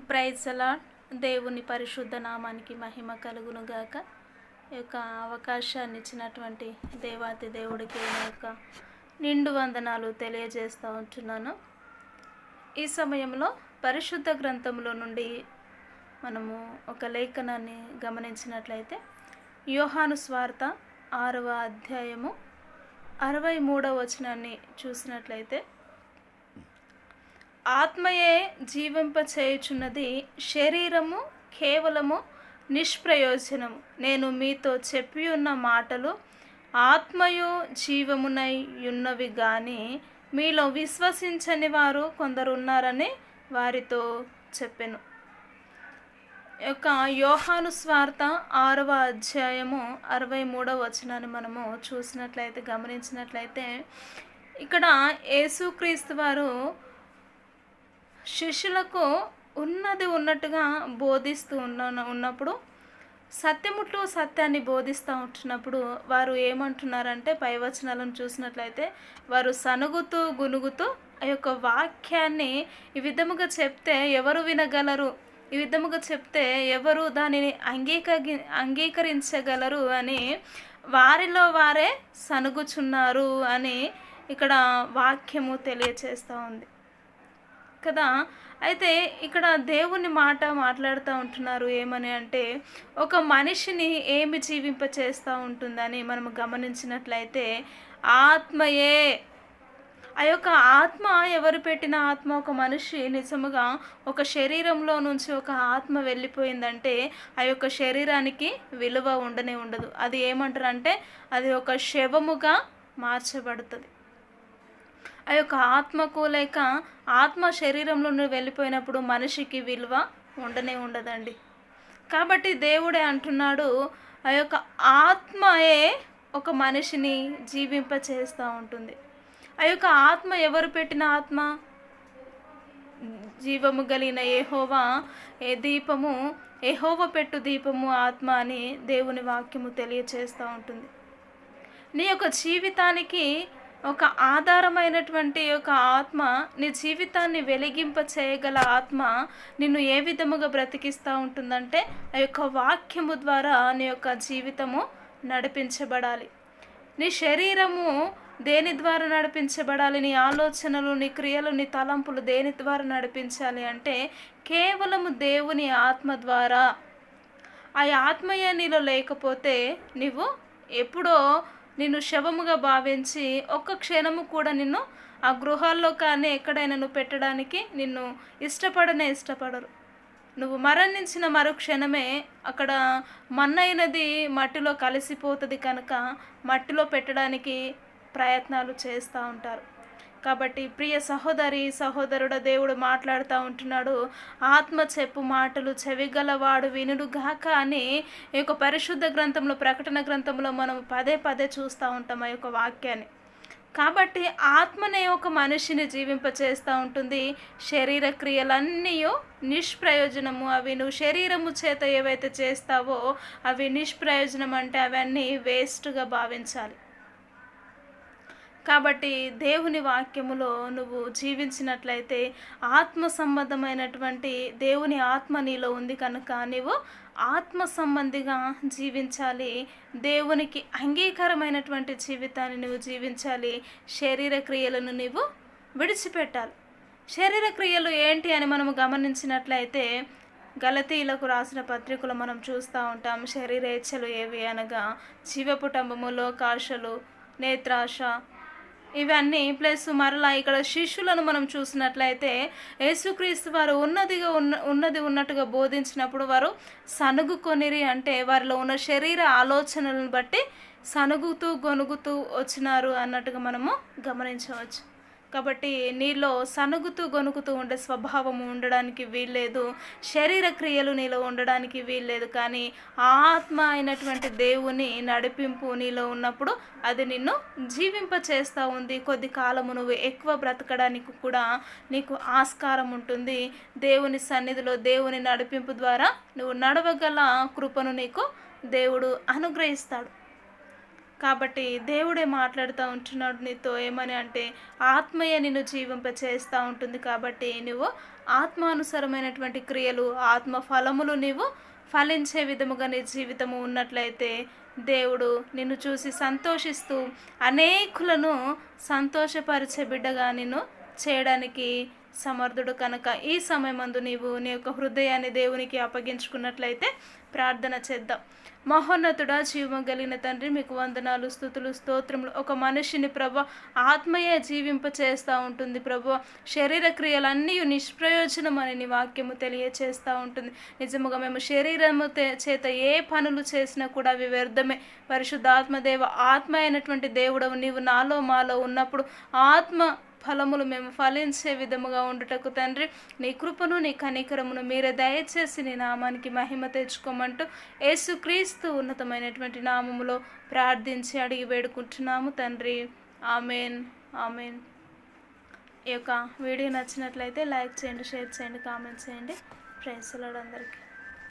Praise అలాడ్. దేవుని పరిశుద్ధ నామానికి మహిమ కలుగును గాక. ఈ యొక్క అవకాశాన్ని ఇచ్చినటువంటి దేవాతి దేవుడికి నా యొక్క నిండు వందనాలు తెలియజేస్తూ ఉంటున్నాను. ఈ సమయంలో పరిశుద్ధ గ్రంథంలో నుండి మనము ఒక లేఖనాన్ని గమనించినట్లయితే యోహాను స్వార్త 6వ అధ్యాయము 63వ వచనాన్ని చూసినట్లయితే, ఆత్మయే జీవింపచేయుచున్నది, శరీరము కేవలము నిష్ప్రయోజనము. నేను మీతో చెప్పి ఉన్న మాటలు ఆత్మయు జీవమునై ఉన్నవి గాని మీలో విశ్వసించని వారు కొందరు ఉన్నారని వారితో చెప్పెను. యొక్క యోహాను స్వార్త 6వ అధ్యాయము 63వ వచనాన్ని మనము చూసినట్లయితే గమనించినట్లయితే, ఇక్కడ యేసుక్రీస్తు వారు శిష్యులకు ఉన్నది ఉన్నట్టుగా బోధిస్తూ ఉన్నప్పుడు, సత్యముట్లో సత్యాన్ని బోధిస్తూ ఉంటున్నప్పుడు వారు ఏమంటున్నారంటే, పై వచనాలను చూసినట్లయితే వారు సనుగుతూ గునుగుతూ ఆ యొక్క వాక్యాన్ని ఈ విధముగా చెప్తే ఎవరు వినగలరు, ఈ విధముగా చెప్తే ఎవరు దానిని అంగీకరించగలరు అని వారిలో వారే సనుగుచున్నారు అని ఇక్కడ వాక్యము తెలియచేస్తూ ఉంది కదా. అయితే ఇక్కడ దేవుని మాట మాట్లాడుతూ ఉంటున్నారు. ఏమని అంటే, ఒక మనిషిని ఏమి జీవింపచేస్తూ ఉంటుందని మనము గమనించినట్లయితే ఆత్మయే. ఆ యొక్క ఆత్మ ఎవరు పెట్టిన ఆత్మ? ఒక మనిషి నిజముగా ఒక శరీరంలో నుంచి ఒక ఆత్మ వెళ్ళిపోయిందంటే ఆ యొక్క శరీరానికి విలువ ఉండనే ఉండదు. అది ఏమంటారంటే అది ఒక శవముగా మార్చబడుతుంది. ఆ యొక్క ఆత్మకు లేక ఆత్మ శరీరంలో వెళ్ళిపోయినప్పుడు మనిషికి విలువ ఉండనే ఉండదండి. కాబట్టి దేవుడే అంటున్నాడు, ఆ యొక్క ఆత్మయే ఒక మనిషిని జీవింపచేస్తూ ఉంటుంది. ఆ యొక్క ఆత్మ ఎవరు పెట్టిన ఆత్మ? జీవము కలిగిన యెహోవా దీపము, యెహోవా పెట్టు దీపము ఆత్మ అని దేవుని వాక్యము తెలియచేస్తూ ఉంటుంది. నీ యొక్క జీవితానికి ఒక ఆధారమైనటువంటి యొక్క ఆత్మ, నీ జీవితాన్ని వెలిగింప చేయగల ఆత్మ నిన్ను ఏ విధముగా బ్రతికిస్తూ ఉంటుందంటే ఆ యొక్క వాక్యము ద్వారా నీ యొక్క జీవితము నడిపించబడాలి. నీ శరీరము దేని ద్వారా నడిపించబడాలి? నీ ఆలోచనలు, నీ క్రియలు, నీ తలంపులు దేని ద్వారా నడిపించాలి అంటే కేవలము దేవుని ఆత్మ ద్వారా. ఆ ఆత్మయే నీలో లేకపోతే నువ్వు ఎప్పుడో నిన్ను శవముగా భావించి ఒక్క క్షణము కూడా నిన్ను ఆ గృహాల్లో కానీ ఎక్కడైనా నువ్వు పెట్టడానికి నిన్ను ఇష్టపడరు. నువ్వు మరణించిన మరుక్షణమే అక్కడ మన్నైనది మట్టిలో కలిసిపోతుంది కనుక మట్టిలో పెట్టడానికి ప్రయత్నాలు చేస్తూ ఉంటారు. కాబట్టి ప్రియ సహోదరి సహోదరుడ, దేవుడు మాట్లాడుతూ ఉంటున్నాడు, ఆత్మ చెప్పు మాటలు చెవిగలవాడు వినుడు గాక అని ఈ యొక్క పరిశుద్ధ గ్రంథంలో, ప్రకటన గ్రంథంలో మనం పదే పదే చూస్తూ ఉంటాం ఆ యొక్క వాక్యాన్ని. కాబట్టి ఆత్మనే ఒక మనిషిని జీవింపచేస్తూ ఉంటుంది. శరీర క్రియలన్నీ నిష్ప్రయోజనము. అవి నువ్వు శరీరము చేత ఏవైతే చేస్తావో అవి నిష్ప్రయోజనం, అంటే అవన్నీ వేస్ట్గా భావించాలి. కాబట్టి దేవుని వాక్యములో నువ్వు జీవించినట్లయితే ఆత్మ సంబంధమైనటువంటి దేవుని ఆత్మ నీలో ఉంది కనుక నీవు ఆత్మ సంబంధిగా జీవించాలి. దేవునికి అంగీకారమైనటువంటి జీవితాన్ని నువ్వు జీవించాలి. శరీర క్రియలను నీవు విడిచిపెట్టాలి. శరీర క్రియలు ఏంటి అని మనము గమనించినట్లయితే గలతీయులకు రాసిన పత్రికలో మనం చూస్తూ ఉంటాం. శరీరేచ్ఛలు ఏవి అనగా జీవపుటంబము, లోకాశలు, నేత్రాశ, ఇవన్నీ ప్లస్ మరలా ఇక్కడ శిష్యులను మనం చూసినట్లయితే యేసుక్రీస్తు వారు ఉన్నది ఉన్నట్టుగా బోధించినప్పుడు వారు సనుగుకొనిరి, అంటే వారిలో ఉన్న శరీర ఆలోచనలను బట్టి సనుగుతూ గొనుగుతూ వచ్చినారు అన్నట్టుగా మనము గమనించవచ్చు. కాబట్టి నీలో సనుగుతూ గొనుగుతూ ఉండే స్వభావము ఉండడానికి వీల్లేదు. శరీర క్రియలు నీలో ఉండడానికి వీల్లేదు. కానీ ఆత్మ అయినటువంటి దేవుని నడిపింపు నీలో ఉన్నప్పుడు అది నిన్ను జీవింప చేస్తూ ఉంది. కొద్ది కాలము నువ్వు ఎక్కువ బ్రతకడానికి కూడా నీకు ఆస్కారం ఉంటుంది. దేవుని సన్నిధిలో దేవుని నడిపింపు ద్వారా నువ్వు నడవగల కృపను నీకు దేవుడు అనుగ్రహిస్తాడు. కాబట్టి దేవుడే మాట్లాడుతూ ఉంటున్నాడు నీతో. ఏమని అంటే ఆత్మయే నిన్ను జీవింపచేస్తూ ఉంటుంది. కాబట్టి నువ్వు ఆత్మానుసరమైనటువంటి క్రియలు, ఆత్మ ఫలములు నీవు ఫలించే విధముగా నీ జీవితము ఉన్నట్లయితే దేవుడు నిన్ను చూసి సంతోషిస్తూ అనేకులను సంతోషపరిచే బిడ్డగా నిన్ను చేయడానికి సమర్థుడు. కనుక ఈ సమయమందు నీవు నీ యొక్క హృదయాన్ని దేవునికి అప్పగించుకున్నట్లయితే ప్రార్థన చేద్దాం. మహోన్నతుడా, జీవం కలిగిన తండ్రి, మీకు వందనాలు, స్తుతులు, స్తోత్రములు. ఒక మనిషిని ప్రభు ఆత్మయే జీవింప చేస్తూ ఉంటుంది ప్రభు. శరీర క్రియలన్నీ నిష్ప్రయోజనమని నీ వాక్యము తెలియచేస్తూ ఉంటుంది. నిజముగా మేము శరీరము చేత ఏ పనులు చేసినా కూడా అవి వ్యర్థమే. పరిశుద్ధాత్మదేవ, ఆత్మ అయినటువంటి దేవుడవు నీవు నాలో మాలో ఉన్నప్పుడు ఆత్మ ఫలములు మేము ఫలించే విధముగా ఉండుటకు తండ్రి నీ కృపను, నీ కనికరమును మీరే దయచేసి నీ నామానికి మహిమ తెచ్చుకోమంటూ యేసుక్రీస్తు ఉన్నతమైనటువంటి నామములో ప్రార్థించి అడిగి వేడుకుంటున్నాము తండ్రి. Amen, amen. ఈ యొక్క వీడియో నచ్చినట్లయితే లైక్ చేయండి, షేర్ చేయండి, కామెంట్ చేయండి. ప్రైజ్ ది లార్డ్ అందరికీ.